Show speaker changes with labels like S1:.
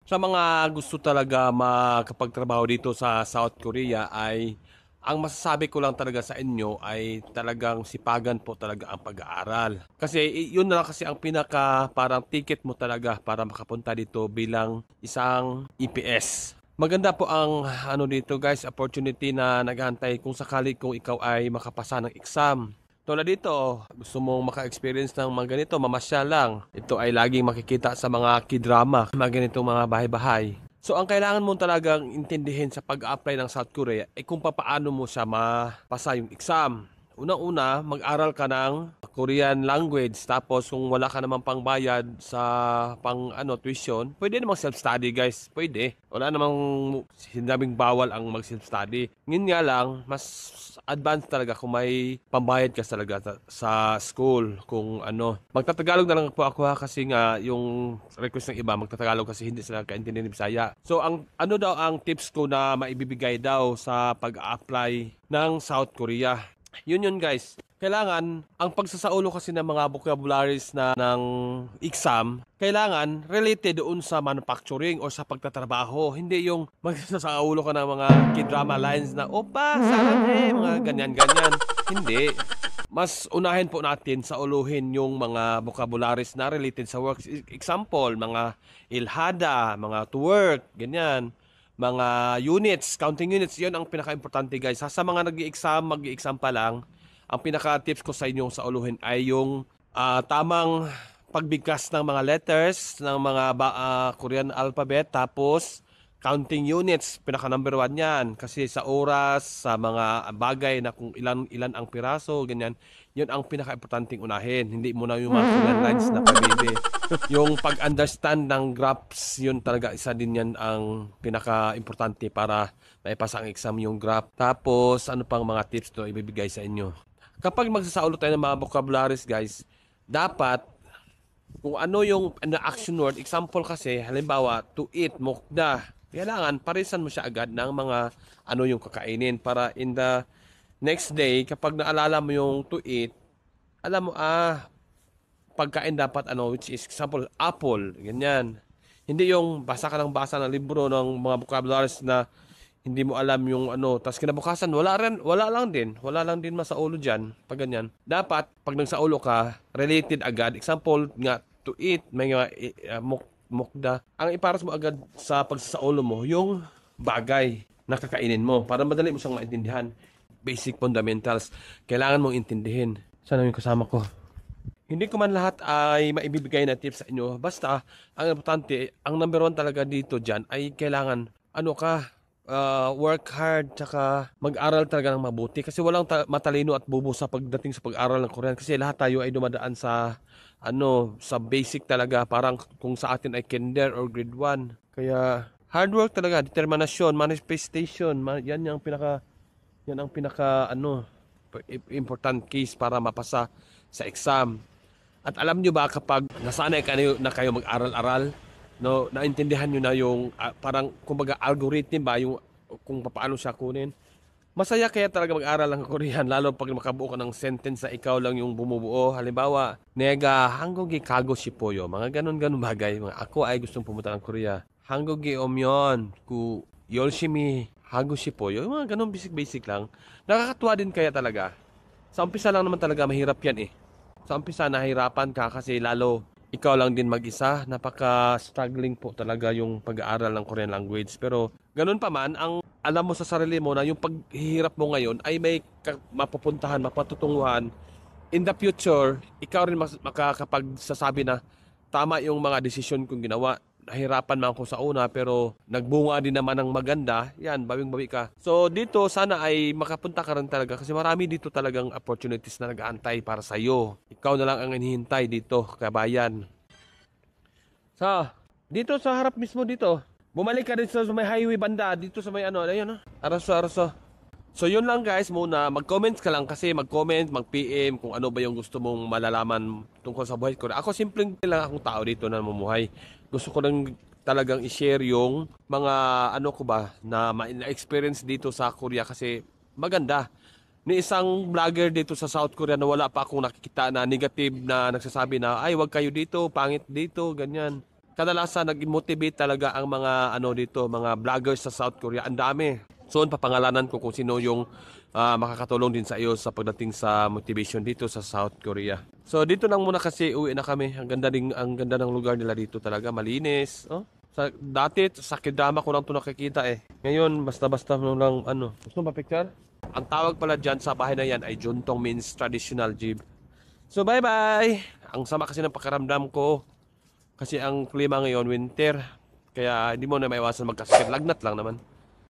S1: Sa mga gusto talaga makapagtrabaho dito sa South Korea ay ang masasabi ko lang talaga sa inyo ay talagang sipagan po talaga ang pag-aaral. Kasi yun na lang kasi ang pinaka parang ticket mo talaga para makapunta dito bilang isang EPS. Maganda po ang ano dito guys, opportunity na naghantay kung sakali kung ikaw ay makapasa ng exam. Tulad dito, gusto mong maka-experience ng mga ganito, mamasyal lang. Ito ay laging makikita sa mga kidrama, mga ganitong mga bahay-bahay. So ang kailangan mo talagang intindihin sa pag-apply ng South Korea ay kung paano mo siya mapasa yung exam. Unang-una, mag-aral ka ng Korean language. Tapos kung wala ka namang pangbayad sa pang ano tuition, pwede namang self-study guys. Pwede. Wala namang sinabing bawal ang mag-self-study. Ngayon nga lang, mas advanced talaga kung may pambayad ka talaga sa school. Kung ano. Magtatagalog na lang po ako ha kasi nga yung request ng iba magtatagalog kasi hindi sila kaintindihan ni Bisaya. So ang ano daw ang tips ko na maibibigay daw sa pag-apply ng South Korea. Yun guys. Kailangan, ang pagsasaulo kasi ng mga vocabularies na ng exam, kailangan related doon sa manufacturing o sa pagtatrabaho. Hindi yung magsasaulo ka ng mga k-drama lines na, opa, sarang mga ganyan-ganyan. Hindi. Mas unahin po natin sa uluhin yung mga vocabularies na related sa work. Example, mga ilhada, mga to work, ganyan mga units, counting units, yon ang pinaka-importante guys. Sa mga nag-exam, mag-exam pa lang, ang pinaka-tips ko sa inyo sa uluhin ay yung tamang pagbigkas ng mga letters, ng mga Korean alphabet, tapos counting units, pinaka number one yan. Kasi sa oras, sa mga bagay na kung ilan ang piraso, ganyan, yun ang pinaka-importanting unahin. Hindi mo na yung mga Korean lines na pabebe. Yung pag-understand ng graphs, yun talaga isa din yan ang pinaka-importante para maipasa ang exam yung graph. Tapos, ano pang mga tips to ibibigay sa inyo? Kapag magsasaulo tayo ng mga vocabularies, guys, dapat kung ano yung action word, example kasi, halimbawa, to eat, mukda, kailangan parisan mo siya agad ng mga ano yung kakainin para in the next day, kapag naalala mo yung to eat, alam mo, pagkain dapat ano, which is example, apple, ganyan. Hindi yung basa ka ng basa ng libro ng mga vocabularies na hindi mo alam yung ano, tapos kinabukasan, wala lang din masaulo dyan, pag ganyan. Dapat, pag nagsaulo ka, related agad. Example nga, to eat, may mga mukda. Ang iparas mo agad sa pagsasaulo mo, yung bagay na kakainin mo, para madali mo siyang maintindihan. Basic fundamentals, kailangan mong intindihin. Sana yung kasama ko. Hindi ko man lahat ay maibibigay na tips sa inyo. Basta, ang importante, ang number one talaga dito dyan ay kailangan, ano ka, work hard, tsaka mag-aral talaga ng mabuti. Kasi walang matalino at bubo sa pagdating sa pag-aral ng Korean. Kasi lahat tayo ay dumadaan sa, ano, sa basic talaga. Parang kung sa atin ay kinder or grade 1. Kaya, hard work talaga, determinasyon, manifestation, yan ang pinaka, ano, important case para mapasa sa exam. At alam nyo ba kapag nasanay na kayo mag-aral-aral, no, naintindihan nyo na yung parang kumbaga algorithm ba yung kung paano siya kunin. Masaya kaya talaga mag-aral ng Korean lalo pag makabuo ka ng sentence na ikaw lang yung bumubuo. Halimbawa, nega 한국이 가고 싶어요. Mga ganun-ganun bagay. Mga ako ay gustong pumunta ng Korea. 한국에 오면 그 열심히 하고 싶어요. Yung mga ganun basic-basic lang. Nakakatuwa din kaya talaga. Sa umpisa lang naman talaga mahirap yan eh. Sa umpisa nahirapan ka kasi lalo ikaw lang din mag-isa. Napaka-struggling po talaga yung pag-aaral ng Korean language. Pero ganun pa man, ang alam mo sa sarili mo na yung paghihirap mo ngayon ay may mapupuntahan, mapatutunguhan. In the future, ikaw rin makakapagsasabi na tama yung mga desisyon kong ginawa. Nahirapan man ako sa una pero nagbunga din naman ng maganda. Yan, bawing-bawi ka. So dito sana ay makapunta ka rin talaga kasi marami dito talagang opportunities na nag-aantay para sa iyo. Ikaw na lang ang hinihintay dito, kabayan. So, dito sa harap mismo dito. Bumalik ka din sa may highway banda dito sa may ano, ayun Araso, Araso. So yun lang guys muna, mag-comment ka lang kasi mag-comment, mag-PM kung ano ba yung gusto mong malalaman tungkol sa buhay ko. Ako simpleng lang akong tao dito na namumuhay. Gusto ko lang talagang i-share yung mga ano ko ba na experience dito sa Korea kasi maganda. Ni isang vlogger dito sa South Korea na wala pa akong nakikita na negative na nagsasabi na ay wag kayo dito, pangit dito, ganyan. kadalasan nag-motivate talaga ang mga ano dito, mga vloggers sa South Korea. Ang dami. So, papangalanan ko kung sino yung makakatulong din sa iyo sa pagdating sa motivation dito sa South Korea. So, dito lang muna kasi uwi na kami. Ang ganda ng lugar nila dito talaga, malinis. Oh. Dati sa Kedama ko lang ito nakikita eh. Ngayon, basta-basta mo lang ano. Gusto mo ba picture? Ang tawag pala dyan sa bahay na yan ay Juntong, means traditional jeep. So, bye-bye! Ang sama kasi ng pakiramdam ko. Kasi ang klima ngayon, winter. Kaya hindi mo na maiwasan magkasakit. Lagnat lang naman.